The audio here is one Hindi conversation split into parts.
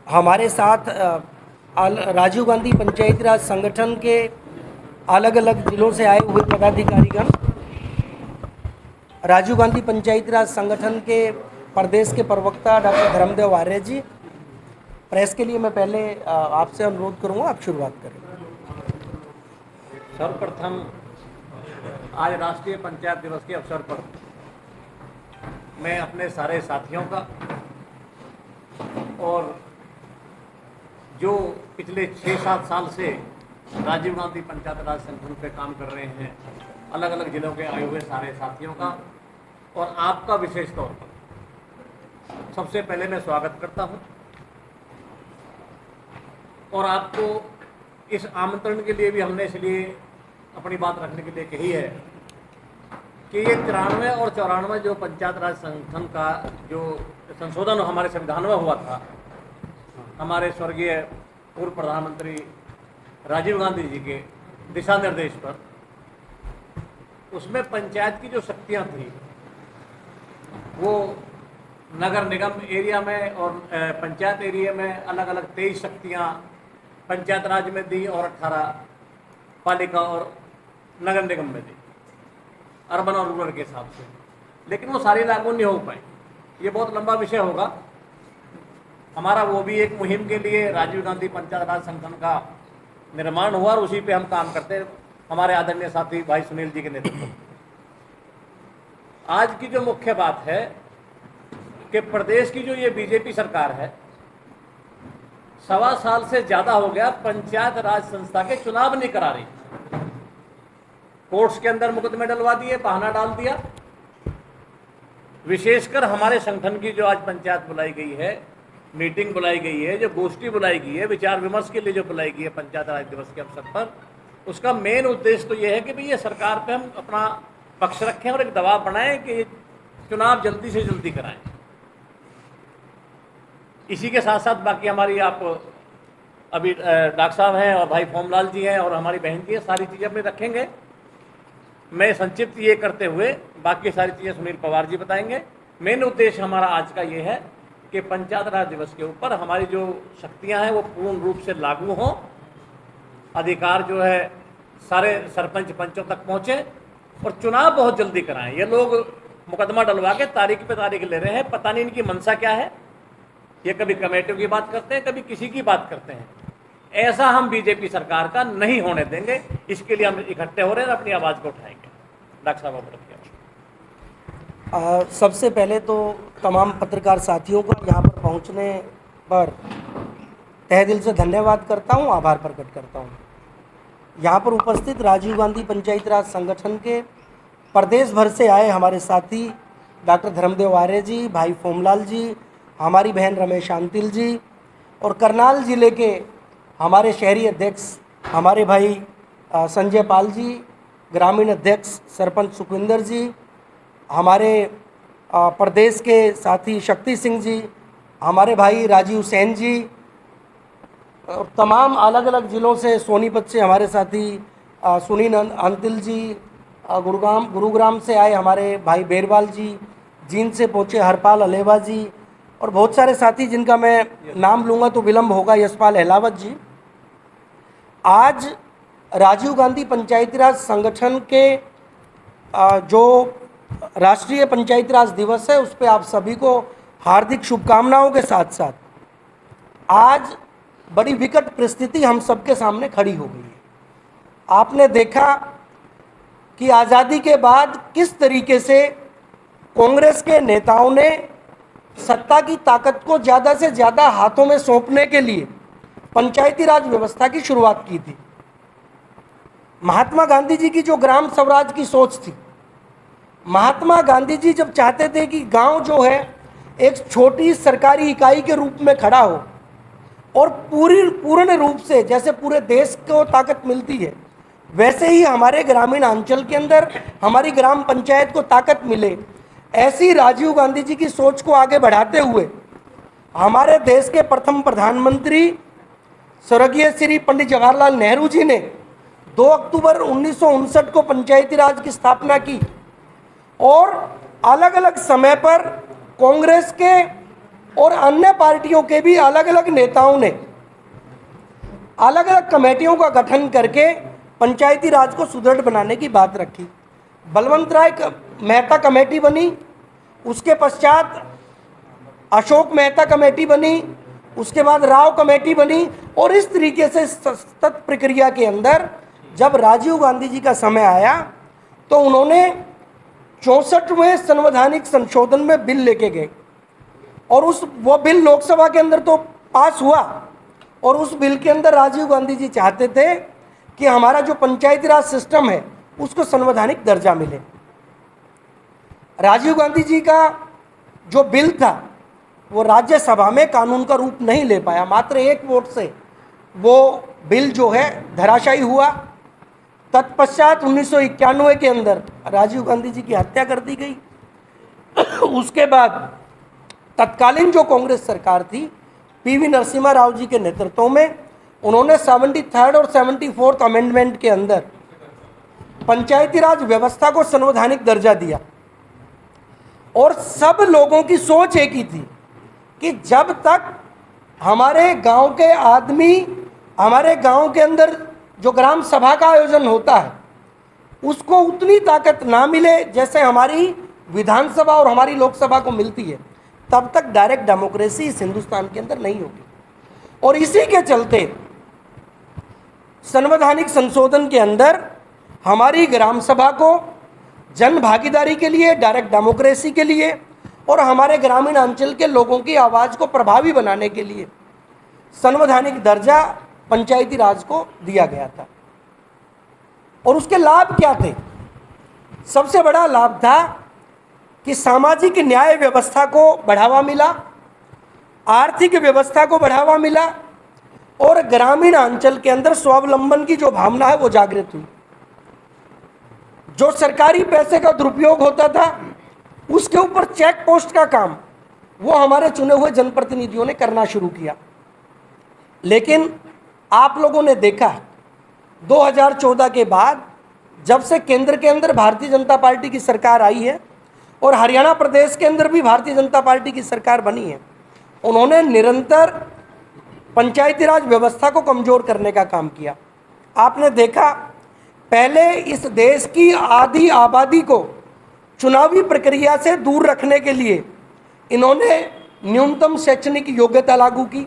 हमारे साथ राजीव गांधी पंचायती राज संगठन के अलग अलग जिलों से आए हुए पदाधिकारीगण, राजीव गांधी पंचायती राज संगठन के प्रदेश के प्रवक्ता डॉक्टर धर्मदेव आर्य जी, प्रेस के लिए मैं पहले आपसे अनुरोध करूंगा, आप शुरुआत करें। सर्वप्रथम आज राष्ट्रीय पंचायत दिवस के अवसर पर मैं अपने सारे साथियों का और जो पिछले 6-7 साल से राजीव गांधी पंचायत राज संगठन पे काम कर रहे हैं, अलग अलग जिलों के आए हुए सारे साथियों का और आपका विशेष तौर पर सबसे पहले मैं स्वागत करता हूं। और आपको इस आमंत्रण के लिए भी हमने इसलिए अपनी बात रखने के लिए कही है कि ये 93 और 94 जो पंचायत राज संगठन का जो संशोधन हमारे संविधान में हुआ था, हमारे स्वर्गीय पूर्व प्रधानमंत्री राजीव गांधी जी के दिशा निर्देश पर, उसमें पंचायत की जो शक्तियां थी वो नगर निगम एरिया में और पंचायत एरिया में अलग अलग 23 शक्तियां पंचायत राज में दी और 18 पालिका और नगर निगम में दी, अर्बन और रूरल के हिसाब से। लेकिन वो सारी लागू नहीं हो पाई। ये बहुत लंबा विषय होगा हमारा। वो भी एक मुहिम के लिए राजीव गांधी पंचायत राज संगठन का निर्माण हुआ और उसी पे हम काम करते हैं, हमारे आदरणीय साथी भाई सुनील जी के नेतृत्व में। आज की जो मुख्य बात है कि प्रदेश की जो ये बीजेपी सरकार है, 1.25 साल से ज़्यादा हो गया पंचायत राज संस्था के चुनाव नहीं करा रही। कोर्ट्स के अंदर मुकदमे डलवा दिए, बहाना डाल दिया। विशेषकर हमारे संगठन की जो आज पंचायत बुलाई गई है, मीटिंग बुलाई गई है, जो गोष्ठी बुलाई गई है, विचार विमर्श के लिए जो बुलाई गई है पंचायत राज दिवस के अवसर पर, उसका मेन उद्देश्य तो ये है कि भाई ये सरकार पे हम अपना पक्ष रखें और एक दबाव बनाएं कि ये चुनाव जल्दी से जल्दी कराएं। इसी के साथ साथ बाकी हमारी आप अभी डॉक्टर साहब हैं और भाई फोमलाल जी हैं और हमारी बहन जी है, सारी चीज़ें अपने रखेंगे। मैं संक्षिप्त ये करते हुए बाकी सारी चीज़ें सुनील पवार जी बताएंगे। मेन उद्देश्य हमारा आज का ये है कि पंचायत राज दिवस के ऊपर हमारी जो शक्तियां हैं वो पूर्ण रूप से लागू हों, अधिकार जो है सारे सरपंच पंचों तक पहुँचे और चुनाव बहुत जल्दी कराएं। ये लोग मुकदमा डलवा के तारीख पे तारीख ले रहे हैं, पता नहीं इनकी मंशा क्या है। ये कभी कमेटियों की बात करते हैं, कभी किसी की बात करते हैं। ऐसा हम बीजेपी सरकार का नहीं होने देंगे। इसके लिए हम इकट्ठे हो रहे हैं, अपनी आवाज़ को उठाएंगे। डॉक्टर साहब आप रखिए। सबसे पहले तो तमाम पत्रकार साथियों को यहाँ पर पहुँचने पर तहे दिल से धन्यवाद करता हूँ, आभार प्रकट करता हूँ। यहाँ पर उपस्थित राजीव गांधी पंचायती राज संगठन के प्रदेश भर से आए हमारे साथी डॉक्टर धर्मदेव आर्य जी, भाई फोमलाल जी, हमारी बहन रमेश शांतिल जी और करनाल ज़िले के हमारे शहरी अध्यक्ष हमारे भाई संजय पाल जी, ग्रामीण अध्यक्ष सरपंच सुखविंदर जी, हमारे प्रदेश के साथी शक्ति सिंह जी, हमारे भाई राजीव सेन जी और तमाम अलग अलग ज़िलों से सोनीपत से हमारे साथी सुनील अंतिल जी, गुरुग्राम से आए हमारे भाई बेरवाल जी, जींद से पहुँचे हरपाल अलेवा जी और बहुत सारे साथी जिनका मैं नाम लूँगा तो विलम्ब होगा, यशपाल अहलावत जी। आज राजीव गांधी पंचायती राज संगठन के जो राष्ट्रीय पंचायती राज दिवस है उस पर आप सभी को हार्दिक शुभकामनाओं के साथ साथ आज बड़ी विकट परिस्थिति हम सबके सामने खड़ी हो गई है। आपने देखा कि आज़ादी के बाद किस तरीके से कांग्रेस के नेताओं ने सत्ता की ताकत को ज़्यादा से ज़्यादा हाथों में सौंपने के लिए पंचायती राज व्यवस्था की शुरुआत की थी। महात्मा गांधी जी की जो ग्राम स्वराज की सोच थी, महात्मा गांधी जी जब चाहते थे कि गांव जो है एक छोटी सरकारी इकाई के रूप में खड़ा हो और पूर्ण रूप से जैसे पूरे देश को ताकत मिलती है वैसे ही हमारे ग्रामीण अंचल के अंदर हमारी ग्राम पंचायत को ताकत मिले, ऐसी राजीव गांधी जी की सोच को आगे बढ़ाते हुए हमारे देश के प्रथम प्रधानमंत्री स्वर्गीय श्री पंडित जवाहरलाल नेहरू जी ने 2 अक्टूबर 1959 को पंचायती राज की स्थापना की और अलग अलग समय पर कांग्रेस के और अन्य पार्टियों के भी अलग अलग नेताओं ने अलग अलग कमेटियों का गठन करके पंचायती राज को सुदृढ़ बनाने की बात रखी। बलवंत राय मेहता कमेटी बनी, उसके पश्चात अशोक मेहता कमेटी बनी, उसके बाद राव कमेटी बनी, और इस तरीके से सतत प्रक्रिया के अंदर जब राजीव गांधी जी का समय आया तो उन्होंने 64वें संवैधानिक संशोधन में बिल लेके गए, और वो बिल लोकसभा के अंदर तो पास हुआ, और उस बिल के अंदर राजीव गांधी जी चाहते थे कि हमारा जो पंचायती राज सिस्टम है उसको संवैधानिक दर्जा मिले। राजीव गांधी जी का जो बिल था वो राज्यसभा में कानून का रूप नहीं ले पाया, मात्र एक वोट से वो बिल जो है धराशायी हुआ। तत्पश्चात 1991 के अंदर राजीव गांधी जी की हत्या कर दी गई। उसके बाद तत्कालीन जो कांग्रेस सरकार थी पीवी नरसिम्हा राव जी के नेतृत्व में, उन्होंने 73rd और 74th अमेंडमेंट के अंदर पंचायती राज व्यवस्था को संवैधानिक दर्जा दिया। और सब लोगों की सोच एक ही थी कि जब तक हमारे गांव के आदमी, हमारे गांव के अंदर जो ग्राम सभा का आयोजन होता है उसको उतनी ताकत ना मिले जैसे हमारी विधानसभा और हमारी लोकसभा को मिलती है, तब तक डायरेक्ट डेमोक्रेसी इस हिंदुस्तान के अंदर नहीं होगी। और इसी के चलते संवैधानिक संशोधन के अंदर हमारी ग्राम सभा को जन भागीदारी के लिए, डायरेक्ट डेमोक्रेसी के लिए और हमारे ग्रामीण अंचल के लोगों की आवाज़ को प्रभावी बनाने के लिए संवैधानिक दर्जा पंचायती राज को दिया गया था। और उसके लाभ क्या थे? सबसे बड़ा लाभ था कि सामाजिक न्याय व्यवस्था को बढ़ावा मिला, आर्थिक व्यवस्था को बढ़ावा मिला, और ग्रामीण अंचल के अंदर स्वावलंबन की जो भावना है वो जागृत हुई। जो सरकारी पैसे का दुरुपयोग होता था उसके ऊपर चेक पोस्ट का काम वो हमारे चुने हुए जनप्रतिनिधियों ने करना शुरू किया। लेकिन आप लोगों ने देखा 2014 के बाद जब से केंद्र के अंदर भारतीय जनता पार्टी की सरकार आई है और हरियाणा प्रदेश के अंदर भी भारतीय जनता पार्टी की सरकार बनी है, उन्होंने निरंतर पंचायती राज व्यवस्था को कमज़ोर करने का काम किया। आपने देखा पहले इस देश की आधी आबादी को चुनावी प्रक्रिया से दूर रखने के लिए इन्होंने न्यूनतम शैक्षणिक योग्यता लागू की।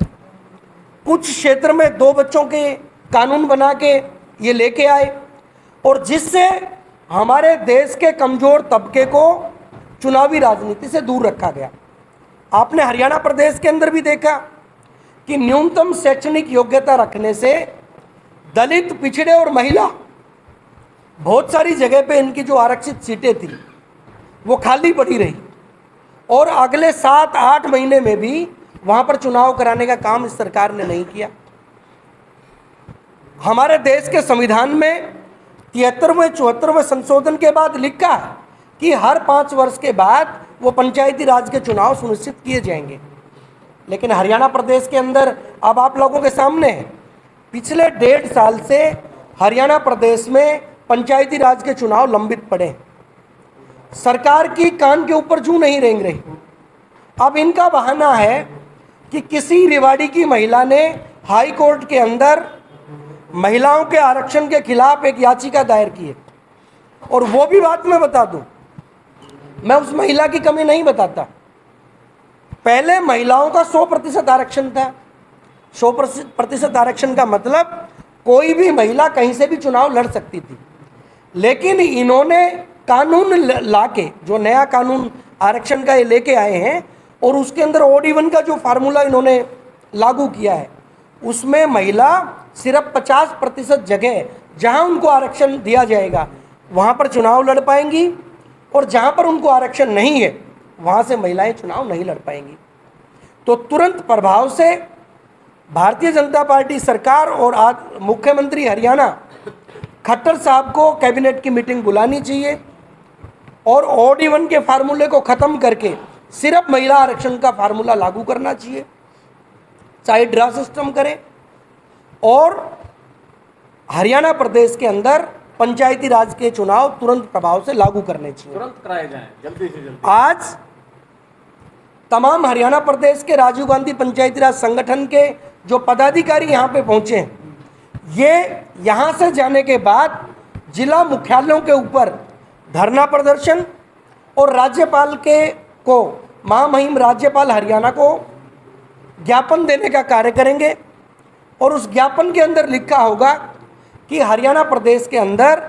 कुछ क्षेत्र में 2 बच्चों के कानून बना के ये लेके आए, और जिससे हमारे देश के कमज़ोर तबके को चुनावी राजनीति से दूर रखा गया। आपने हरियाणा प्रदेश के अंदर भी देखा कि न्यूनतम शैक्षणिक योग्यता रखने से दलित, पिछड़े और महिला बहुत सारी जगह पे इनकी जो आरक्षित सीटें थी वो खाली पड़ी रही, और अगले 7-8 महीने में भी वहाँ पर चुनाव कराने का काम इस सरकार ने नहीं किया। हमारे देश के संविधान में 73वें संशोधन के बाद लिखा है कि हर 5 वर्ष के बाद वो पंचायती राज के चुनाव सुनिश्चित किए जाएंगे। लेकिन हरियाणा प्रदेश के अंदर अब आप लोगों के सामने है, पिछले 1.5 साल से हरियाणा प्रदेश में पंचायती राज के चुनाव लंबित पड़े हैं। सरकार की कान के ऊपर जूं नहीं रेंग रही। अब इनका बहाना है कि किसी रेवाड़ी की महिला ने हाई कोर्ट के अंदर महिलाओं के आरक्षण के खिलाफ एक याचिका दायर की है, और वो भी बात मैं बता दूं, मैं उस महिला की कमी नहीं बताता। पहले महिलाओं का 100% आरक्षण था। 100% आरक्षण का मतलब कोई भी महिला कहीं से भी चुनाव लड़ सकती थी। लेकिन इन्होंने कानून लाके, जो नया कानून आरक्षण का ये लेके आए हैं, और उसके अंदर OD1 का जो फार्मूला इन्होंने लागू किया है, उसमें महिला सिर्फ 50% जगह जहां उनको आरक्षण दिया जाएगा वहां पर चुनाव लड़ पाएंगी, और जहां पर उनको आरक्षण नहीं है वहां से महिलाएं चुनाव नहीं लड़ पाएंगी। तो तुरंत प्रभाव से भारतीय जनता पार्टी सरकार और मुख्यमंत्री हरियाणा खट्टर साहब को कैबिनेट की मीटिंग बुलानी चाहिए, और OD1 के फार्मूले को ख़त्म करके सिर्फ महिला आरक्षण का फार्मूला लागू करना चाहिए, चाहे ड्रा सिस्टम करें, और हरियाणा प्रदेश के अंदर पंचायती राज के चुनाव तुरंत प्रभाव से लागू करने चाहिए, तुरंत कराए जाएं, जल्दी से जल्दी। आज तमाम हरियाणा प्रदेश के राजीव गांधी पंचायती राज संगठन के जो पदाधिकारी यहाँ पे पहुँचे हैं, ये यहाँ से जाने के बाद जिला मुख्यालयों के ऊपर धरना प्रदर्शन और राज्यपाल को महामहिम राज्यपाल हरियाणा को ज्ञापन देने का कार्य करेंगे। और उस ज्ञापन के अंदर लिखा होगा कि हरियाणा प्रदेश के अंदर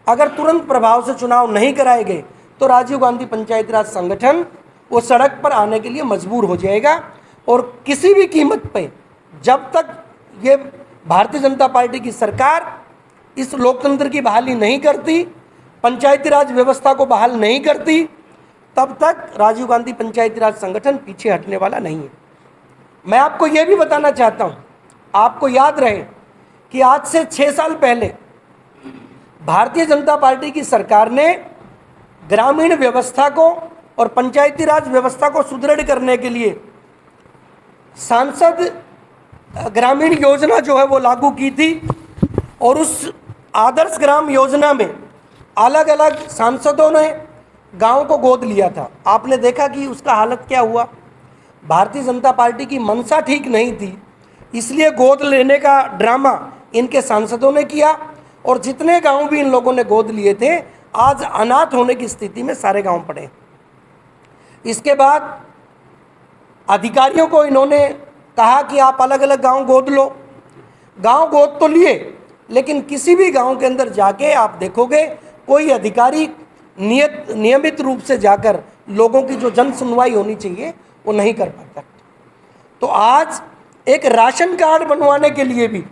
अगर तुरंत प्रभाव से चुनाव नहीं कराए गए तो राजीव गांधी पंचायती राज संगठन वो सड़क पर आने के लिए मजबूर हो जाएगा। और किसी भी कीमत पे जब तक ये भारतीय जनता पार्टी की सरकार इस लोकतंत्र की बहाली नहीं करती, पंचायती राज व्यवस्था को बहाल नहीं करती, तब तक राजीव गांधी पंचायती राज संगठन पीछे हटने वाला नहीं है। मैं आपको ये भी बताना चाहता हूँ, आपको याद रहे कि आज से 6 साल पहले भारतीय जनता पार्टी की सरकार ने ग्रामीण व्यवस्था को और पंचायती राज व्यवस्था को सुदृढ़ करने के लिए सांसद ग्रामीण योजना जो है वो लागू की थी। और उस आदर्श ग्राम योजना में अलग अलग सांसदों ने गांव को गोद लिया था। आपने देखा कि उसका हालत क्या हुआ। भारतीय जनता पार्टी की मंशा ठीक नहीं थी, इसलिए गोद लेने का ड्रामा इनके सांसदों ने किया और जितने गांव भी इन लोगों ने गोद लिए थे आज अनाथ होने की स्थिति में सारे गांव पड़े। इसके बाद अधिकारियों को इन्होंने कहा कि आप अलग अलग गांव गोद लो। गांव गोद तो लिए, लेकिन किसी भी गांव के अंदर जाके आप देखोगे कोई अधिकारी नियमित रूप से जाकर लोगों की जो जन सुनवाई होनी चाहिए वो नहीं कर पाता। तो आज एक राशन कार्ड बनवाने के लिए भी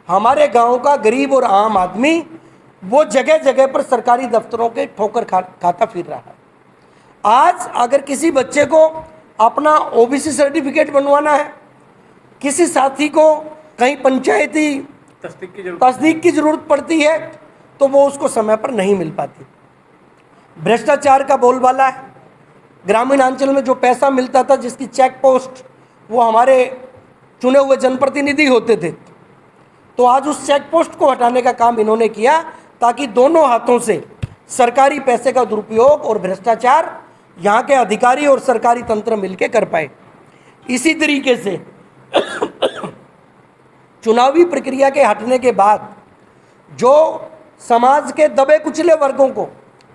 हमारे गांव का गरीब और आम आदमी वो जगह जगह पर सरकारी दफ्तरों के ठोकर खाता फिर रहा है। आज अगर किसी बच्चे को अपना ओबीसी सर्टिफिकेट बनवाना है, किसी साथी को कहीं पंचायती तस्दीक की जरूरत पड़ती है, तो वो उसको समय पर नहीं मिल पाती। भ्रष्टाचार का बोलबाला है। ग्रामीण अंचल में जो पैसा मिलता था, जिसकी चेक पोस्ट वो हमारे चुने हुए जनप्रतिनिधि होते थे, तो आज उस चेक पोस्ट को हटाने का काम इन्होंने किया ताकि दोनों हाथों से सरकारी पैसे का दुरुपयोग और भ्रष्टाचार यहाँ के अधिकारी और सरकारी तंत्र मिलकर कर पाए। इसी तरीके से चुनावी प्रक्रिया के हटने के बाद जो समाज के दबे कुचले वर्गों को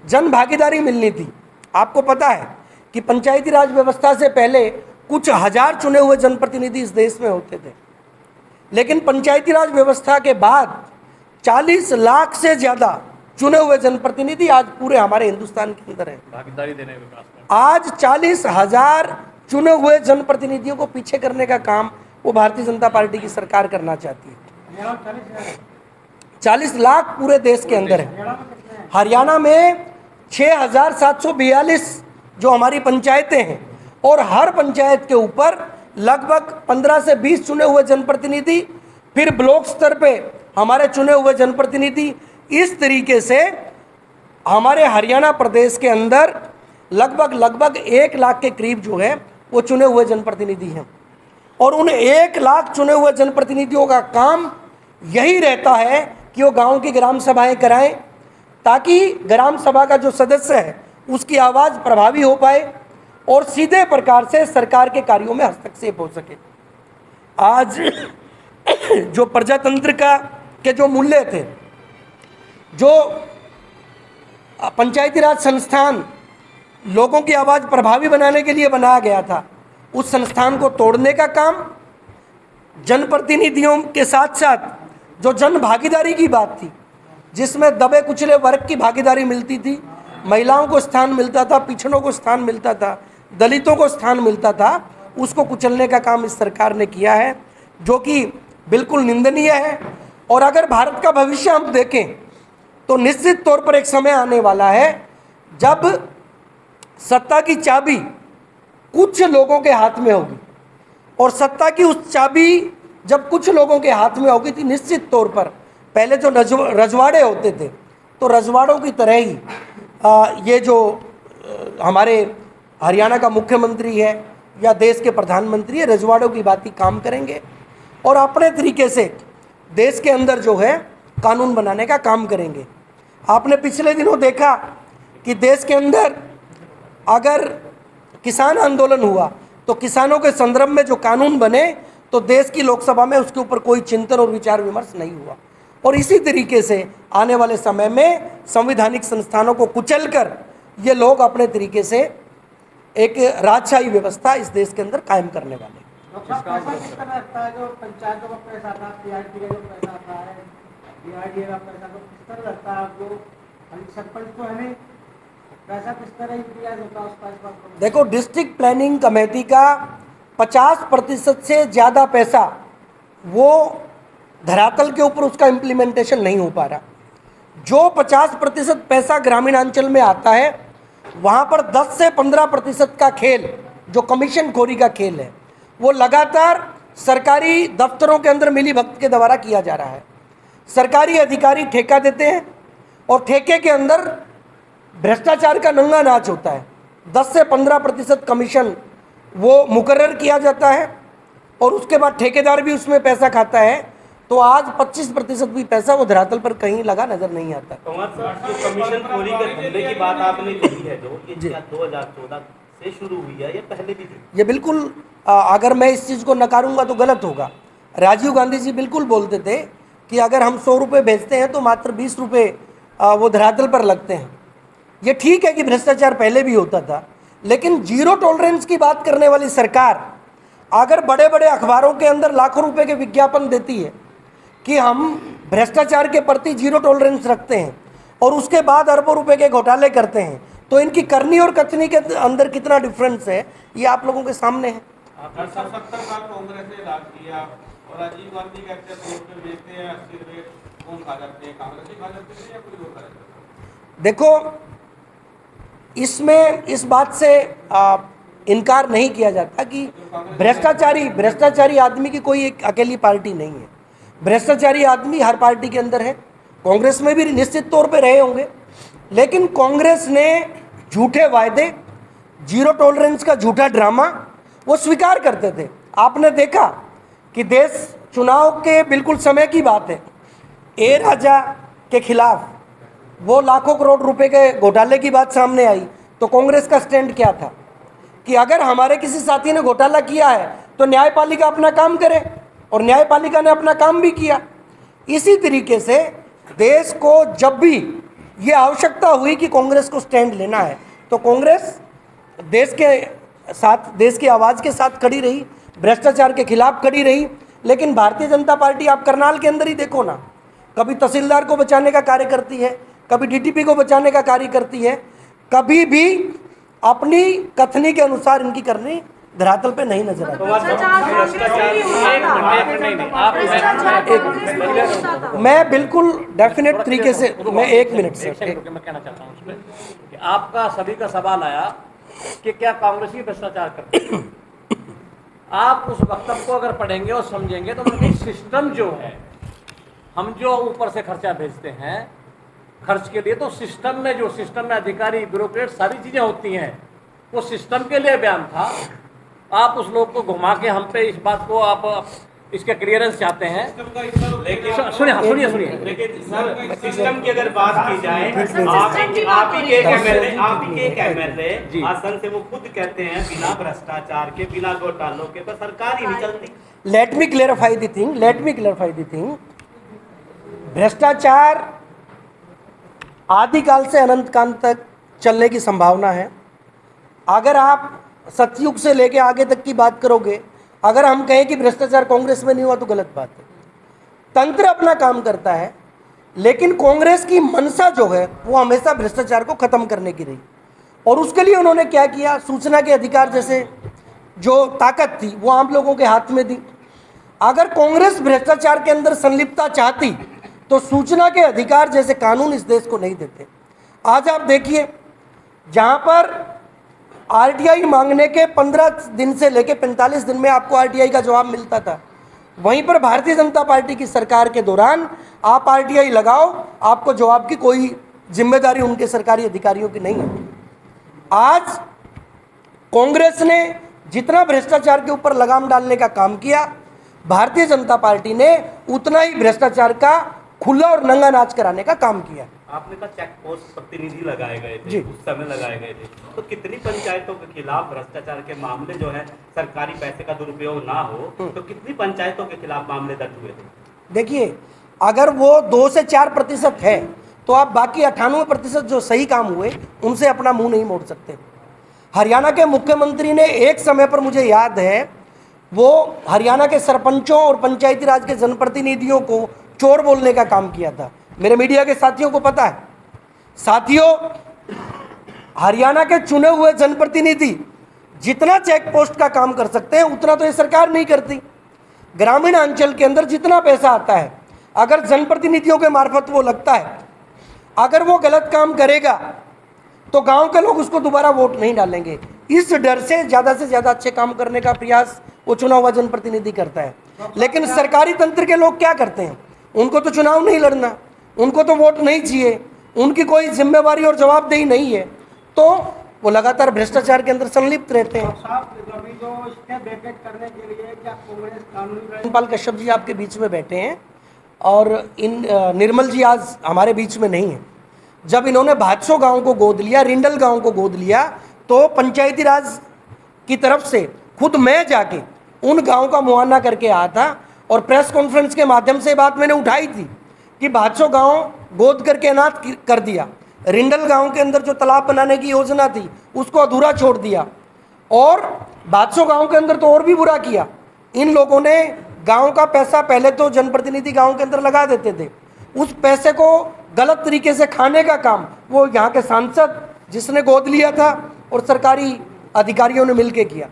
जन भागीदारी मिलनी थी, आपको पता है कि पंचायती राज व्यवस्था से पहले कुछ हजार चुने हुए जनप्रतिनिधि इस देश में होते थे, लेकिन पंचायती राज व्यवस्था के बाद 40 लाख से ज़्यादा चुने हुए जनप्रतिनिधि आज पूरे हमारे हिंदुस्तान के अंदर है। भागीदारी देने विकास में आज 40,000 चुने हुए जनप्रतिनिधियों को पीछे करने का काम वो भारतीय जनता पार्टी की सरकार करना चाहती है। 40 लाख पूरे देश के अंदर है। हरियाणा में 6,742 जो हमारी पंचायतें हैं और हर पंचायत के ऊपर लगभग 15 से 20 चुने हुए जनप्रतिनिधि, फिर ब्लॉक स्तर पे हमारे चुने हुए जनप्रतिनिधि। इस तरीके से हमारे हरियाणा प्रदेश के अंदर लगभग 1 लाख के करीब जो है वो चुने हुए जनप्रतिनिधि हैं। और उन 1 लाख चुने हुए जनप्रतिनिधियों का काम यही रहता है कि वो गांव की ग्राम सभाएं कराएं, ताकि ग्राम सभा का जो सदस्य है उसकी आवाज़ प्रभावी हो पाए और सीधे प्रकार से सरकार के कार्यों में हस्तक्षेप हो सके। आज जो प्रजातंत्र के जो मूल्य थे, जो पंचायती राज संस्थान लोगों की आवाज़ प्रभावी बनाने के लिए बनाया गया था, उस संस्थान को तोड़ने का काम जनप्रतिनिधियों के साथ साथ जो जन भागीदारी की बात थी, जिसमें दबे कुचले वर्ग की भागीदारी मिलती थी, महिलाओं को स्थान मिलता था, पिछड़ों को स्थान मिलता था, दलितों को स्थान मिलता था, उसको कुचलने का काम इस सरकार ने किया है, जो कि बिल्कुल निंदनीय है। और अगर भारत का भविष्य हम देखें तो निश्चित तौर पर एक समय आने वाला है जब सत्ता की चाबी कुछ लोगों के हाथ में होगी, और सत्ता की उस चाबी जब कुछ लोगों के हाथ में होगी तो निश्चित तौर पर पहले जो रजवाड़े होते थे तो रजवाड़ों की तरह ही ये जो हमारे हरियाणा का मुख्यमंत्री है या देश के प्रधानमंत्री है, रजवाड़ों की बात ही काम करेंगे और अपने तरीके से देश के अंदर जो है कानून बनाने का काम करेंगे। आपने पिछले दिनों देखा कि देश के अंदर अगर किसान आंदोलन हुआ तो किसानों के संदर्भ में जो कानून बने तो देश की लोकसभा में उसके ऊपर कोई चिंतन और विचार विमर्श नहीं हुआ। और इसी तरीके से आने वाले समय में संवैधानिक संस्थानों को कुचलकर ये लोग अपने तरीके से एक राजशाही व्यवस्था इस देश के अंदर कायम करने वाले। पैसा किस तरह लगता है जो पंचायतों का पैसा था, पीआरडी का जो पैसा आता है, बीआरडीए का पैसा तो किस तरह लगता है आपको? सरपंच तो है नहीं, पैसा किस तरह यूटिलाइज होता है उसका, इस बात को देखो, डिस्ट्रिक्ट प्लानिंग कमेटी का 50% से ज़्यादा पैसा वो धरातल के ऊपर उसका इम्प्लीमेंटेशन नहीं हो पा रहा। जो 50% पैसा ग्रामीणांचल में आता है वहाँ पर 10 से 15% का खेल, जो कमीशन खोरी का खेल है, वो लगातार सरकारी दफ्तरों के अंदर मिली भगत के द्वारा किया जा रहा है। सरकारी अधिकारी ठेका देते हैं और ठेके के अंदर भ्रष्टाचार का नंगा नाच होता है। 10 से 15% कमीशन वो मुकर्रर किया जाता है और उसके बाद ठेकेदार भी उसमें पैसा खाता है। तो आज 25% भी पैसा वो धरातल पर कहीं लगा नजर नहीं आता। कुमार साहब, जो कमीशन खोरी के धंधे की बात आपने कही है, जो ये क्या 2014 से शुरू हुई है या पहले भी थी? ये बिल्कुल, अगर मैं इस चीज़ को नकारूंगा तो गलत होगा। राजीव गांधी जी बिल्कुल बोलते थे कि अगर हम 100 रुपये भेजते हैं तो मात्र 20 रुपये वो धरातल पर लगते हैं। ये ठीक है कि भ्रष्टाचार पहले भी होता था, लेकिन जीरो टॉलरेंस की बात करने वाली सरकार अगर बड़े बड़े अखबारों के अंदर लाखों रुपए के विज्ञापन देती है कि हम भ्रष्टाचार के प्रति जीरो टॉलरेंस रखते हैं और उसके बाद अरबों रुपए के घोटाले करते हैं, तो इनकी करनी और कथनी के अंदर कितना डिफरेंस है ये आप लोगों के सामने है। 70 का कांग्रेस ने राज किया और राजीव गांधी कहते हैं 100 रुपये बेचते हैं, 80 रुपये कौन खा जाते हैं, कांग्रेस ही खा जाते हैं या कोई और खा जाता है? देखो, इसमें इस बात से इनकार नहीं किया जाता कि भ्रष्टाचारी आदमी की कोई एक अकेली पार्टी नहीं है। भ्रष्टाचारी आदमी हर पार्टी के अंदर है, कांग्रेस में भी निश्चित तौर पे रहे होंगे, लेकिन कांग्रेस ने झूठे वायदे, जीरो टॉलरेंस का झूठा ड्रामा वो स्वीकार करते थे। आपने देखा कि देश चुनाव के बिल्कुल समय की बात है, ए राजा के खिलाफ वो लाखों करोड़ रुपए के घोटाले की बात सामने आई तो कांग्रेस का स्टैंड क्या था कि अगर हमारे किसी साथी ने घोटाला किया है तो न्यायपालिका अपना काम करे, और न्यायपालिका ने अपना काम भी किया। इसी तरीके से देश को जब भी ये आवश्यकता हुई कि कांग्रेस को स्टैंड लेना है तो कांग्रेस देश के साथ, देश की आवाज़ के साथ खड़ी रही, भ्रष्टाचार के खिलाफ खड़ी रही। लेकिन भारतीय जनता पार्टी, आप करनाल के अंदर ही देखो ना, कभी तहसीलदार को बचाने का कार्य करती है, कभी डीटीपी को बचाने का कार्य करती है, कभी भी अपनी कथनी के अनुसार इनकी करनी धरातल पे नहीं नजर आती। मैं बिल्कुल डेफिनेट तरीके से, मैं एक मिनट से मैं कहना चाहता हूँ उसमें कि आपका सभी का सवाल आया कि क्या कांग्रेसी भ्रष्टाचार करते हैं। आप उस वक्तव्य को अगर पढ़ेंगे और समझेंगे तो मतलब सिस्टम जो है, हम जो ऊपर से खर्चा भेजते हैं खर्च के लिए, तो सिस्टम में जो सिस्टम में अधिकारी, ब्यूरोक्रेट, सारी चीजें होती हैं, वो सिस्टम के लिए बयान था। आप उस लोग को घुमा के हम पे इस बात को आप इसके क्लियरेंस चाहते हैं। सुनिए लेकिन सर, सिस्टम की अगर बात की जाए, आप ही के एक एमएलए आसन से वो खुद कहते हैं बिना भ्रष्टाचार के, बिना घोटालों के तो सरकार ही नहीं चलती। Let me clarify the thing. भ्रष्टाचार आदिकाल से अनंत काल तक चलने की संभावना है। अगर आप सतयुग से लेके आगे तक की बात करोगे, अगर हम कहें कि भ्रष्टाचार कांग्रेस में नहीं हुआ तो गलत बात है। तंत्र अपना काम करता है, लेकिन कांग्रेस की मंशा जो है वो हमेशा भ्रष्टाचार को खत्म करने की रही, और उसके लिए उन्होंने क्या किया, सूचना के अधिकार जैसे जो ताकत थी वो आम लोगों के हाथ में दी। अगर कांग्रेस भ्रष्टाचार के अंदर संलिप्तता चाहती तो सूचना के अधिकार जैसे कानून इस देश को नहीं देते। आज आप देखिए, जहां पर आरटीआई मांगने के 15 दिन से लेकर 45 दिन में आपको आरटीआई का जवाब मिलता था, वहीं पर भारतीय जनता पार्टी की सरकार के दौरान आप आरटीआई लगाओ, आपको जवाब की कोई जिम्मेदारी उनके सरकारी अधिकारियों की नहीं है। आज कांग्रेस ने जितना भ्रष्टाचार के ऊपर लगाम डालने का काम किया, भारतीय जनता पार्टी ने उतना ही भ्रष्टाचार का खुला और नंगा नाच कराने का काम किया। आपने कहा चेक पोस्ट प्रतिनिधि लगाए गए जी। थे, उस समय लगाए गए थे, तो कितनी पंचायतों के खिलाफ भ्रष्टाचार के मामले जो है, सरकारी पैसे का दुरुपयोग ना हो, तो कितनी पंचायतों के खिलाफ मामले दर्ज हुए थे? देखिए, अगर वो 2 से 4% है तो आप बाकी 98% जो सही काम हुए उनसे अपना मुंह नहीं मोड़ सकते। हरियाणा के मुख्यमंत्री ने एक समय पर, मुझे याद है, वो हरियाणा के सरपंचों और पंचायती राज के जनप्रतिनिधियों को चोर बोलने का काम किया था। मेरे मीडिया के साथियों को पता है। साथियों, हरियाणा के चुने हुए जनप्रतिनिधि जितना चेक पोस्ट का काम कर सकते हैं उतना तो ये सरकार नहीं करती। ग्रामीण अंचल के अंदर जितना पैसा आता है, अगर जनप्रतिनिधियों के मार्फत वो लगता है, अगर वो गलत काम करेगा तो गांव के लोग उसको दोबारा वोट नहीं डालेंगे। इस डर से ज़्यादा अच्छे काम करने का प्रयास वो चुना हुआ जनप्रतिनिधि करता है। लेकिन सरकारी तंत्र के लोग क्या करते हैं, उनको तो चुनाव नहीं लड़ना, उनको तो वोट नहीं चाहिए, उनकी कोई जिम्मेवारी और जवाबदेही नहीं है, तो वो लगातार भ्रष्टाचार के अंदर संलिप्त रहते हैं। अभी जो स्टे वेकेट करने के लिए क्या कांग्रेस कानूनी धर्मपाल कश्यप जी आपके बीच में बैठे हैं और निर्मल जी आज हमारे बीच में नहीं है। जब इन्होंने भादसो गांव को गोद लिया, रिंडल गांव को गोद लिया, तो पंचायती राज की तरफ से खुद मैं जाके उन गांव का मुआयना करके आया था और प्रेस कॉन्फ्रेंस के माध्यम से बात मैंने उठाई थी कि भादसो गांव गोद करके अनाथ कर दिया, रिंडल गांव के अंदर जो तालाब बनाने की योजना थी उसको अधूरा छोड़ दिया, और भादसो गांव के अंदर तो और भी बुरा किया। इन लोगों ने गांव का पैसा पहले तो जनप्रतिनिधि गांव के अंदर लगा देते थे, उस पैसे को गलत तरीके से खाने का काम वो यहाँ के सांसद जिसने गोद लिया था और सरकारी अधिकारियों ने मिलकर किया।